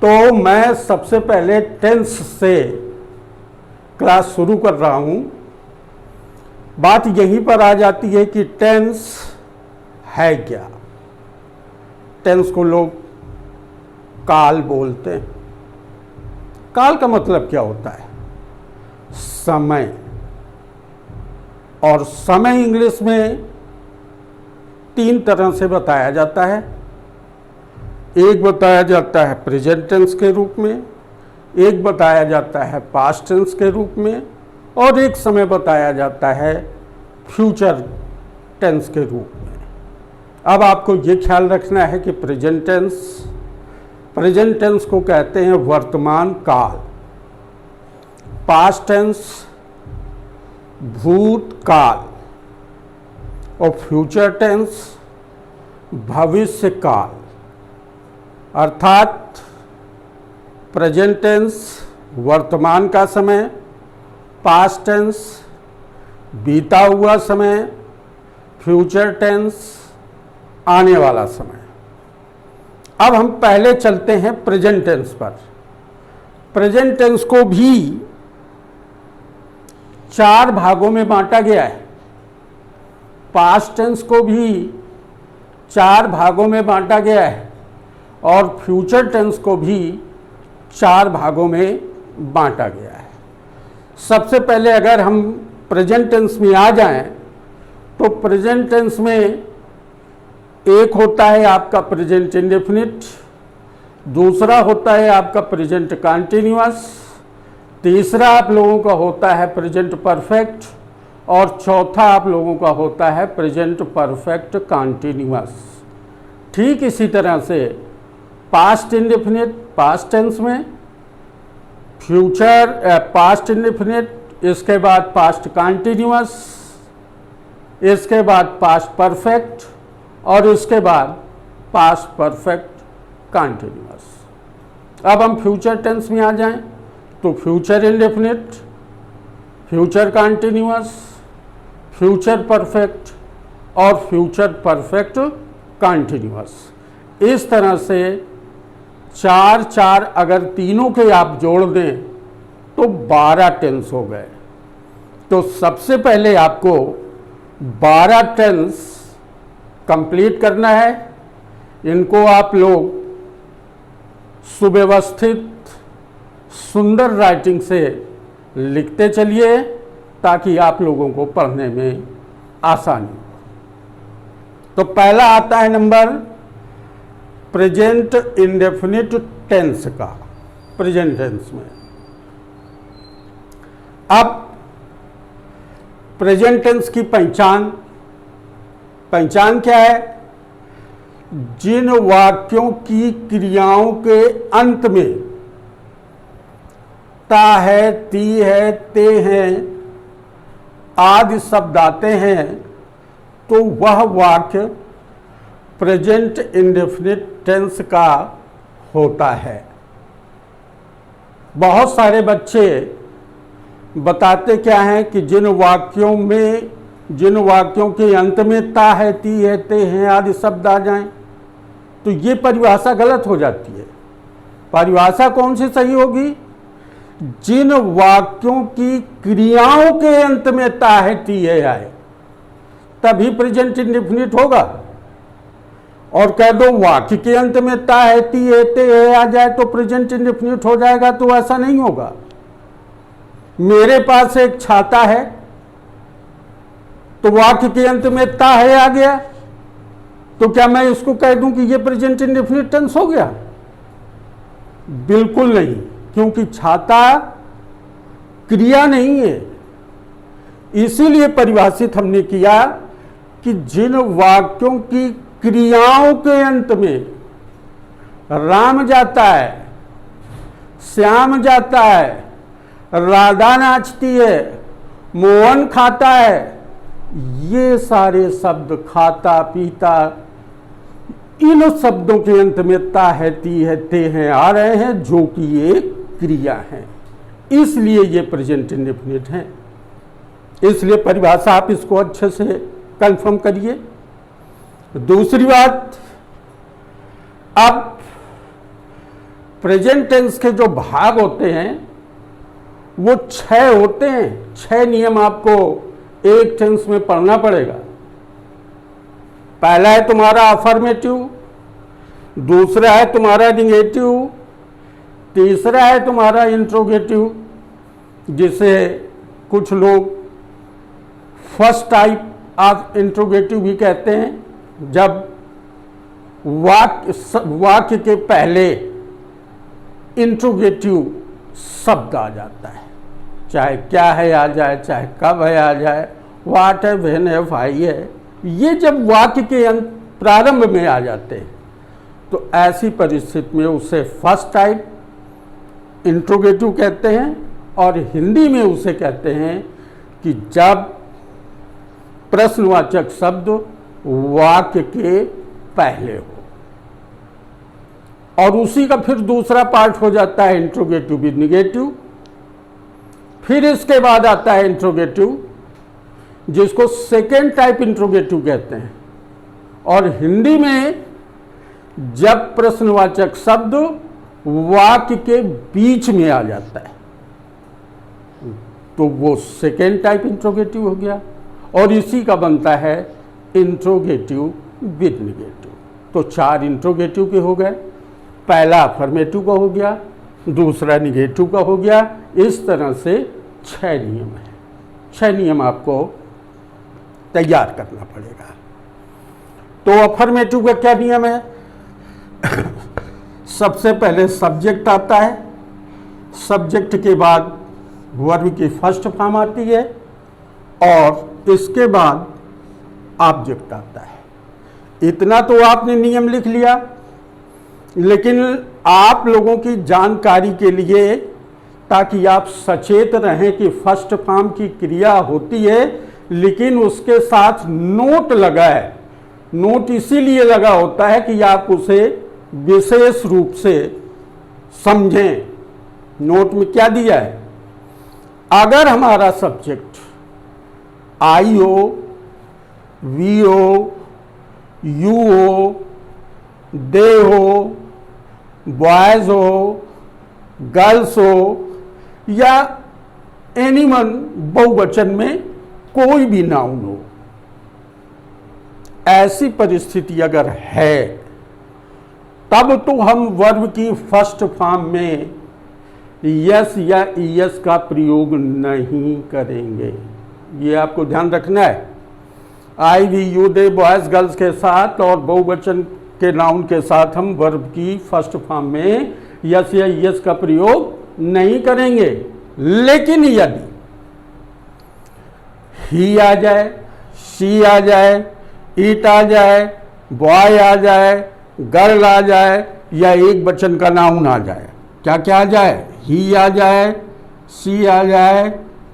तो मैं सबसे पहले टेंस से क्लास शुरू कर रहा हूँ। बात यहीं पर आ जाती है कि टेंस है क्या। टेंस को लोग काल बोलते हैं। काल का मतलब क्या होता है? समय। और समय इंग्लिश में 3 तरह से बताया जाता है। एक बताया जाता है प्रेजेंट टेंस के रूप में, एक बताया जाता है पास्ट टेंस के रूप में, और एक समय बताया जाता है फ्यूचर टेंस के रूप में। अब आपको ये ख्याल रखना है कि प्रेजेंट टेंस को कहते हैं वर्तमान काल, पास्ट टेंस भूतकाल, और फ्यूचर टेंस भविष्य काल। अर्थात प्रेजेंट टेंस वर्तमान का समय, पास्ट टेंस बीता हुआ समय, फ्यूचर टेंस आने वाला समय। अब हम पहले चलते हैं प्रेजेंट टेंस पर। प्रेजेंट टेंस को भी 4 भागों में बांटा गया है। पास्ट टेंस को भी 4 भागों में बांटा गया है, और फ्यूचर टेंस को भी 4 भागों में बांटा गया है। सबसे पहले अगर हम प्रेजेंट टेंस में आ जाएं, तो प्रेजेंट टेंस में एक होता है आपका प्रेजेंट इंडेफिनिट, दूसरा होता है आपका प्रेजेंट कंटीन्यूअस, तीसरा आप लोगों का होता है प्रेजेंट परफेक्ट, और चौथा आप लोगों का होता है प्रेजेंट परफेक्ट कंटीन्यूअस। ठीक इसी तरह से पास्ट इंडेफिनिट पास्ट टेंस में, फ्यूचर पास्ट इंडेफिनिट, इसके बाद पास्ट कंटीन्यूअस, इसके बाद पास्ट परफेक्ट, और इसके बाद पास्ट परफेक्ट कंटीन्यूअस। अब हम फ्यूचर टेंस में आ जाएं, तो future indefinite, future continuous, future perfect और फ्यूचर परफेक्ट कंटीन्यूअस। इस तरह से 4 अगर तीनों के आप जोड़ दें तो 12 टेंस हो गए। तो सबसे पहले आपको 12 टेंस कंप्लीट करना है। इनको आप लोग सुव्यवस्थित सुंदर राइटिंग से लिखते चलिए, ताकि आप लोगों को पढ़ने में आसानी हो। तो पहला आता है नंबर प्रेजेंट इंडेफिनिट टेंस का। प्रेजेंट टेंस में अब प्रेजेंट टेंस की पहचान क्या है? जिन वाक्यों की क्रियाओं के अंत में ता है, ती है, ते हैं आदि शब्द आते हैं, तो वह वाक्य प्रेजेंट इंडेफिनिट टेंस का होता है। बहुत सारे बच्चे बताते क्या हैं कि जिन वाक्यों के अंत में ता है, ती है, ते हैं आदि शब्द आ जाएं, तो ये परिभाषा गलत हो जाती है। परिभाषा कौन सी सही होगी? जिन वाक्यों की क्रियाओं के अंत में ता है, ती है आए, तभी प्रेजेंट इंडेफिनिट होगा। और कह दो वाक्य के अंत में ता है, ती है, ते है आ जाए तो प्रेजेंट इंडेफिनिट हो जाएगा, तो ऐसा नहीं होगा। मेरे पास एक छाता है, तो वाक्य के अंत में ता है आ गया, तो क्या मैं इसको कह दूं कि ये प्रेजेंट इंडेफिनिट टेंस हो गया? बिल्कुल नहीं, क्योंकि छाता क्रिया नहीं है। इसीलिए परिभाषित हमने किया कि जिन वाक्यों की क्रियाओं के अंत में राम जाता है, श्याम जाता है, राधा नाचती है, मोहन खाता है, ये सारे शब्द खाता पीता, इन शब्दों के अंत में ता है, ती है, ते हैं आ रहे हैं, जो कि एक क्रिया है। इसलिए ये प्रेजेंट इंडेफिनिट है। इसलिए परिभाषा आप इसको अच्छे से कंफर्म करिए। दूसरी बात, अब प्रेजेंट टेंस के जो भाग होते हैं वो 6 होते हैं। 6 नियम आपको एक टेंस में पढ़ना पड़ेगा। पहला है तुम्हारा अफर्मेटिव, दूसरा है तुम्हारा निगेटिव, तीसरा है तुम्हारा इंट्रोगेटिव, जिसे कुछ लोग फर्स्ट टाइप ऑफ इंट्रोगेटिव भी कहते हैं, जब वाक्य के पहले इंट्रोगेटिव शब्द आ जाता है, चाहे क्या है आ जाए, चाहे कब है आ जाए, वाट है, व्हेन है, व्हाई है, ये जब वाक्य के प्रारंभ में आ जाते हैं तो ऐसी परिस्थिति में उसे फर्स्ट टाइप इंट्रोगेटिव कहते हैं। और हिंदी में उसे कहते हैं कि जब प्रश्नवाचक शब्द वाक्य के पहले हो, और उसी का फिर दूसरा पार्ट हो जाता है इंट्रोगेटिव विद निगेटिव। फिर इसके बाद आता है इंट्रोगेटिव, जिसको सेकेंड टाइप इंट्रोगेटिव कहते हैं। और हिंदी में जब प्रश्नवाचक शब्द वाक्य के बीच में आ जाता है तो वो सेकेंड टाइप इंट्रोगेटिव हो गया, और इसी का बनता है इंट्रोगेटिव विद निगेटिव। तो 4 इंट्रोगेटिव के हो गए, पहला अफर्मेटिव का हो गया, दूसरा निगेटिव का हो गया। इस तरह से 6 नियम है। 6 नियम आपको तैयार करना पड़ेगा। तो अफर्मेटिव का क्या नियम है? सबसे पहले सब्जेक्ट आता है, सब्जेक्ट के बाद वर्ब की फर्स्ट फॉर्म आती है, और इसके बाद ऑब्जेक्ट आता है। इतना तो आपने नियम लिख लिया, लेकिन आप लोगों की जानकारी के लिए, ताकि आप सचेत रहें कि फर्स्ट फॉर्म की क्रिया होती है, लेकिन उसके साथ नोट लगा है। नोट इसीलिए लगा होता है कि आप उसे विशेष रूप से समझें। नोट में क्या दिया है? अगर हमारा सब्जेक्ट आई हो, वी हो, यू हो, दे हो, बॉयज हो, गर्ल्स हो, या एनीवन बहुवचन में कोई भी नाउन हो, ऐसी परिस्थिति अगर है तब तो हम वर्ब की फर्स्ट फॉर्म में यस या ईएस का प्रयोग नहीं करेंगे। ये आपको ध्यान रखना है। I, we, you, they, boys, girls के साथ और बहुवचन के नाउन के साथ हम वर्ब की फर्स्ट फॉर्म में यस या ईएस का प्रयोग नहीं करेंगे। लेकिन यदि ही आ जाए, शी आ जाए, इट आ जाए, बॉय आ जाए, गर्ल आ जाए, या एक वचन का नाउन आ जाए, क्या क्या आ जाए? ही आ जाए, शी आ जाए,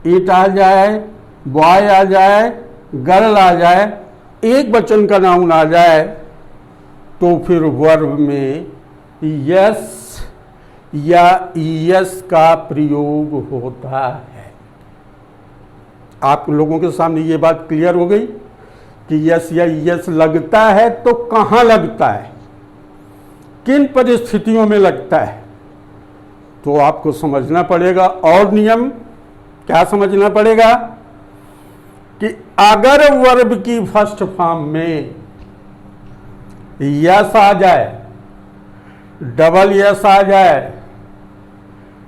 इट आ जाए, बॉय आ जाए, गर्ल आ जाए, एक वचन का नाउन आ जाए, तो फिर वर्ब में यस या ईएस का प्रयोग होता है। आप लोगों के सामने ये बात क्लियर हो गई कि यस या ईएस लगता है तो कहाँ लगता है, किन परिस्थितियों में लगता है, तो आपको समझना पड़ेगा। और नियम क्या समझना पड़ेगा कि अगर वर्ब की फर्स्ट फॉर्म में यस आ जाए, डबल यस आ जाए,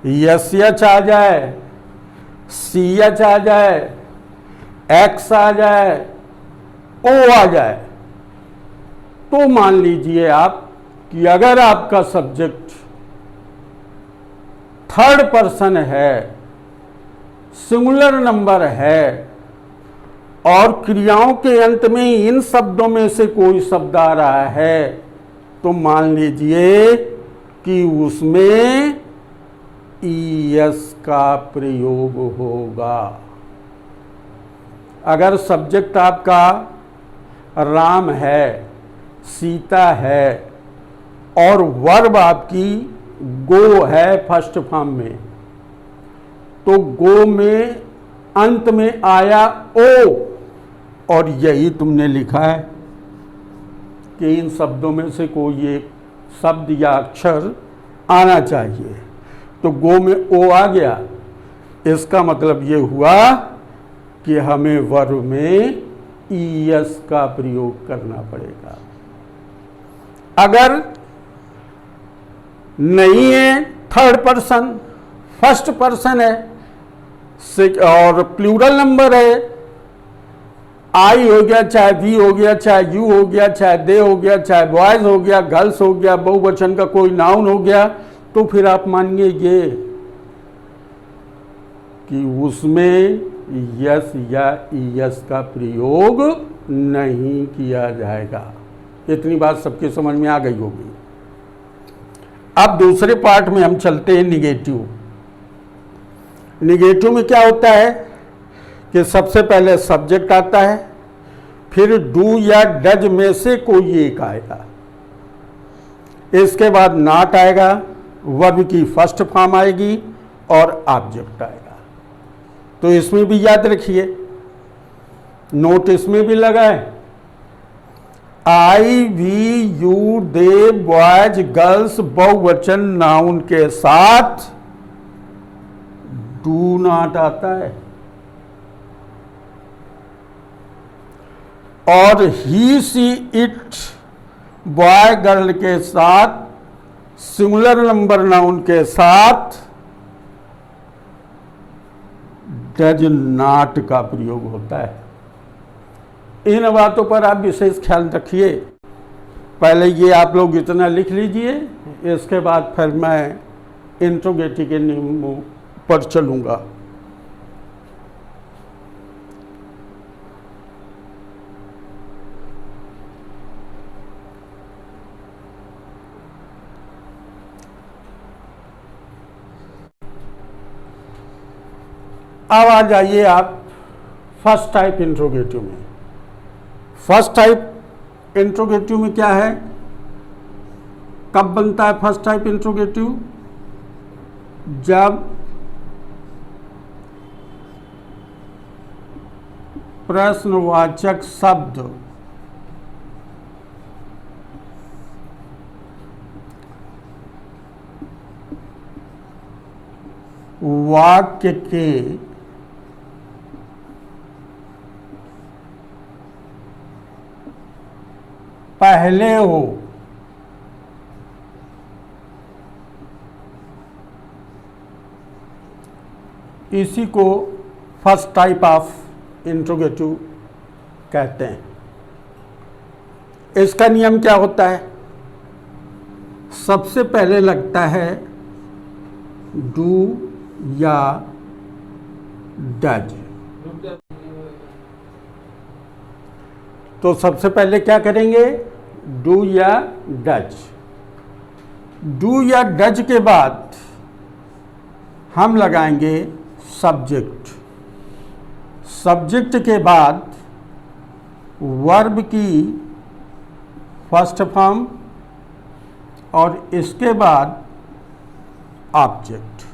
यस एच आ जाए, सी एच आ जाए, एक्स आ जाए, ओ आ जाए, तो मान लीजिए आप कि अगर आपका सब्जेक्ट थर्ड पर्सन है, सिंगुलर नंबर है, और क्रियाओं के अंत में इन शब्दों में से कोई शब्द आ रहा है, तो मान लीजिए कि उसमें ईएस का प्रयोग होगा। अगर सब्जेक्ट आपका राम है, सीता है, और वर्ब आपकी गो है फर्स्ट फॉर्म में, तो गो में अंत में आया ओ, और यही तुमने लिखा है कि इन शब्दों में से कोई एक शब्द या अक्षर आना चाहिए। तो गो में ओ आ गया, इसका मतलब ये हुआ कि हमें वर्ब में ईएस का प्रयोग करना पड़ेगा। अगर नहीं है, थर्ड पर्सन, फर्स्ट पर्सन है और प्लूरल नंबर है, आई हो गया, चाहे वी हो गया, चाहे यू हो गया, चाहे दे हो गया, चाहे बॉयज हो गया, गर्ल्स हो गया, बहुवचन का कोई नाउन हो गया, तो फिर आप मानिए ये कि उसमें यस या ईएस का प्रयोग नहीं किया जाएगा। इतनी बात सबके समझ में आ गई होगी। अब दूसरे पार्ट में हम चलते हैं निगेटिव। निगेटिव में क्या होता है कि सबसे पहले सब्जेक्ट आता है, फिर डू या डज में से कोई एक आएगा, इसके बाद नॉट आएगा, वर्ब की फर्स्ट फॉर्म आएगी और ऑब्जेक्ट आएगा। तो इसमें भी याद रखिए, नोट इसमें भी लगाए, I we you they boys girls बहुवचन नाउन के साथ डू नॉट आता है, और he she it boy girl के साथ सिंगुलर नंबर नाउन के साथ डज नॉट का प्रयोग होता है। इन बातों पर आप विशेष ख्याल रखिए। पहले ये आप लोग इतना लिख लीजिए, इसके बाद फिर मैं इंट्रोगेटिव के नियमों पर चलूंगा। अब आ जाइए आप फर्स्ट टाइप इंट्रोगेटिव में। फर्स्ट टाइप इंट्रोगेटिव में क्या है, कब बनता है फर्स्ट टाइप इंट्रोगेटिव? जब प्रश्नवाचक शब्द वाक्य के पहले हो, इसी को फर्स्ट टाइप ऑफ इंट्रोगेटिव कहते हैं। इसका नियम क्या होता है? सबसे पहले लगता है डू या डज। तो सबसे पहले क्या करेंगे? डू या डज। डू या डज के बाद हम लगाएंगे सब्जेक्ट। सब्जेक्ट के बाद वर्ब की फर्स्ट फॉर्म और इसके बाद ऑब्जेक्ट।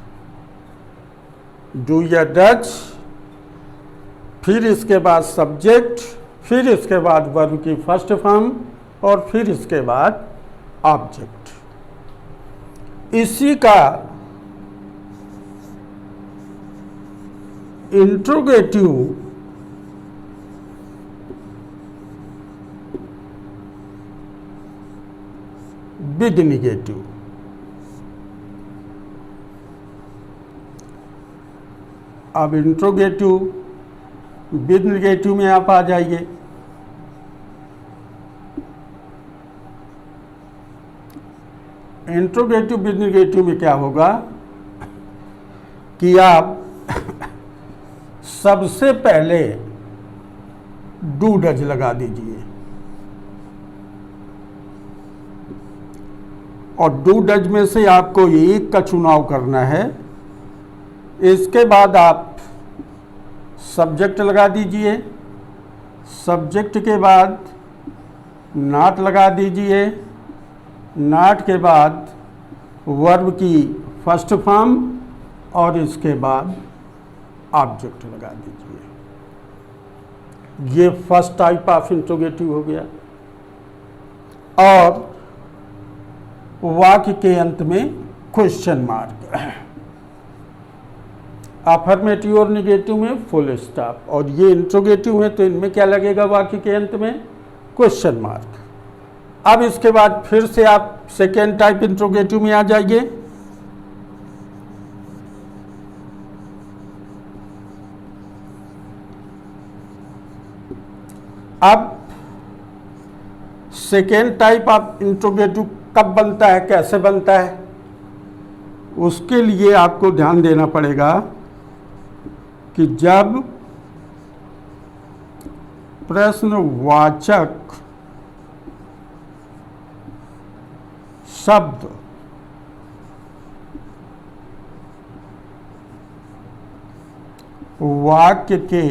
डू या डज, फिर इसके बाद सब्जेक्ट, फिर इसके बाद वर्ब की फर्स्ट फॉर्म और फिर इसके बाद ऑब्जेक्ट। इसी का इंट्रोगेटिव विद निगेटिव। अब इंट्रोगेटिव विद निगेटिव में आप आ जाइए। इंट्रोगेटिव विद निगेटिव में क्या होगा कि आप सबसे पहले डू डज लगा दीजिए और डू डज में से आपको एक का चुनाव करना है। इसके बाद आप सब्जेक्ट लगा दीजिए, सब्जेक्ट के बाद नॉट लगा दीजिए, नॉट के बाद वर्ब की फर्स्ट फॉर्म और इसके बाद ऑब्जेक्ट लगा दीजिए। ये फर्स्ट टाइप ऑफ इंट्रोगेटिव हो गया। और वाक्य के अंत में क्वेश्चन मार्क, अफर्मेटिव और निगेटिव में फुल स्टॉप, और ये इंट्रोगेटिव है तो इनमें क्या लगेगा वाक्य के अंत में? Question mark. अब इसके बाद फिर से आप सेकेंड टाइप इंट्रोगेटिव में आ जाइए। अब सेकेंड टाइप आप इंट्रोगेटिव कब बनता है, कैसे बनता है, उसके लिए आपको ध्यान देना पड़ेगा कि जब प्रश्नवाचक शब्द वाक्य के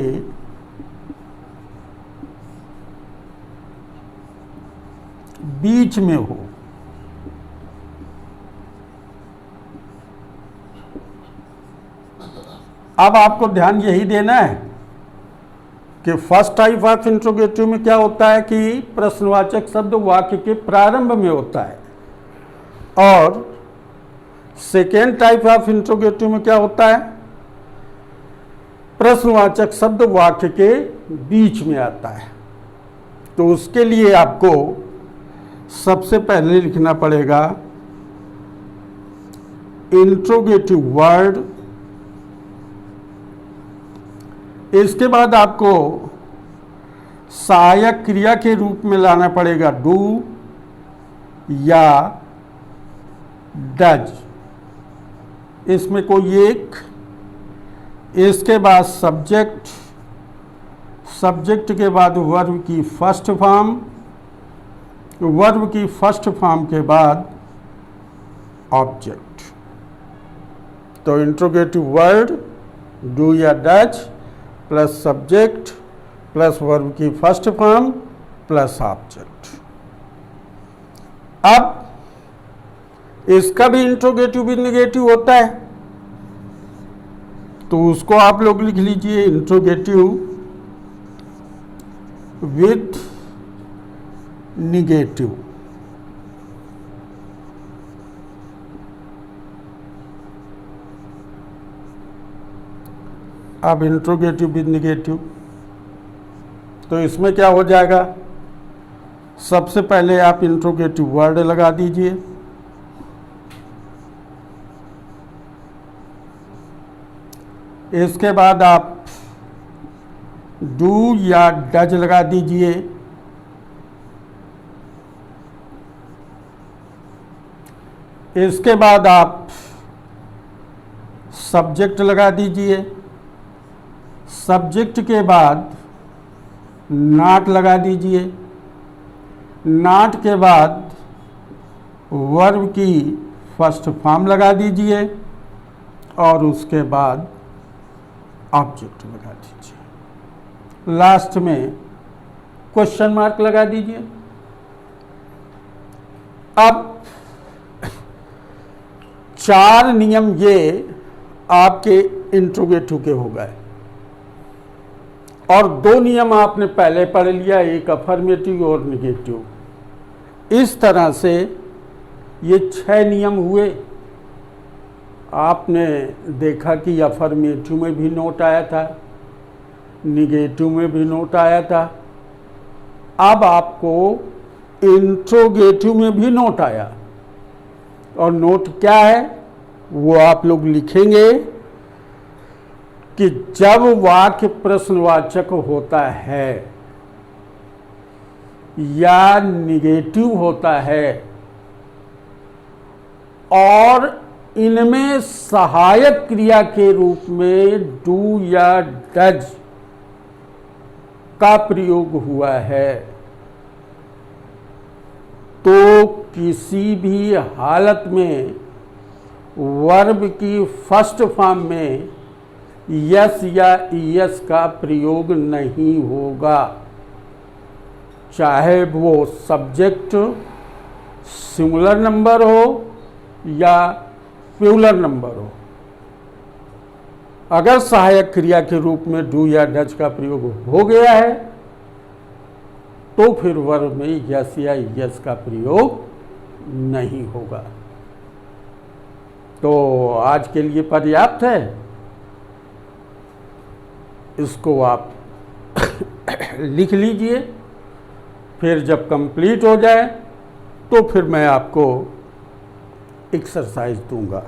बीच में हो, अब आपको ध्यान यही देना है कि फर्स्ट टाइप ऑफ इंट्रोगेटिव में क्या होता है कि प्रश्नवाचक शब्द वाक्य के प्रारंभ में होता है, और सेकेंड टाइप ऑफ इंट्रोगेटिव में क्या होता है? प्रश्नवाचक शब्द वाक्य के बीच में आता है। तो उसके लिए आपको सबसे पहले लिखना पड़ेगा इंट्रोगेटिव वर्ड, इसके बाद आपको सहायक क्रिया के रूप में लाना पड़ेगा डू या डज, इसमें कोई एक, इसके बाद सब्जेक्ट, सब्जेक्ट के बाद वर्ब की फर्स्ट फॉर्म, वर्ब की फर्स्ट फॉर्म के बाद ऑब्जेक्ट। तो इंट्रोगेटिव वर्ड डू या does plus subject plus verb की फर्स्ट फॉर्म प्लस ऑब्जेक्ट। अब इसका भी इंट्रोगेटिव भी निगेटिव होता है, तो उसको आप लोग लिख लीजिए इंट्रोगेटिव विथ निगेटिव। अब इंट्रोगेटिव विद निगेटिव, तो इसमें क्या हो जाएगा? सबसे पहले आप इंट्रोगेटिव वर्ड लगा दीजिए, इसके बाद आप डू या डज लगा दीजिए, इसके बाद आप सब्जेक्ट लगा दीजिए, सब्जेक्ट के बाद नॉट लगा दीजिए, नॉट के बाद वर्ब की फर्स्ट फॉर्म लगा दीजिए, और उसके बाद ऑब्जेक्ट लगा दीजिए, लास्ट में क्वेश्चन मार्क लगा दीजिए। अब 4 नियम ये आपके इंट्रोगेटिव के हो गए, और 2 नियम आपने पहले पढ़ लिया, एक अफर्मेटिव और निगेटिव। इस तरह से ये 6 नियम हुए। आपने देखा कि अफर्मेटिव में भी नोट आया था, निगेटिव में भी नोट आया था, अब आपको इंट्रोगेटिव में भी नोट आया, और नोट क्या है वो आप लोग लिखेंगे कि जब वाक्य प्रश्नवाचक होता है या निगेटिव होता है और इनमें सहायक क्रिया के रूप में डू या डज का प्रयोग हुआ है, तो किसी भी हालत में वर्ब की फर्स्ट फॉर्म में यस या ईएस का प्रयोग नहीं होगा, चाहे वो सब्जेक्ट सिंगुलर नंबर हो या प्लूरल नंबर हो। अगर सहायक क्रिया के रूप में डू या डज का प्रयोग हो गया है तो फिर वर्ब में यस या यस का प्रयोग नहीं होगा। तो आज के लिए पर्याप्त है, इसको आप लिख लीजिए। फिर जब कंप्लीट हो जाए तो फिर मैं आपको एक्सरसाइज दूंगा।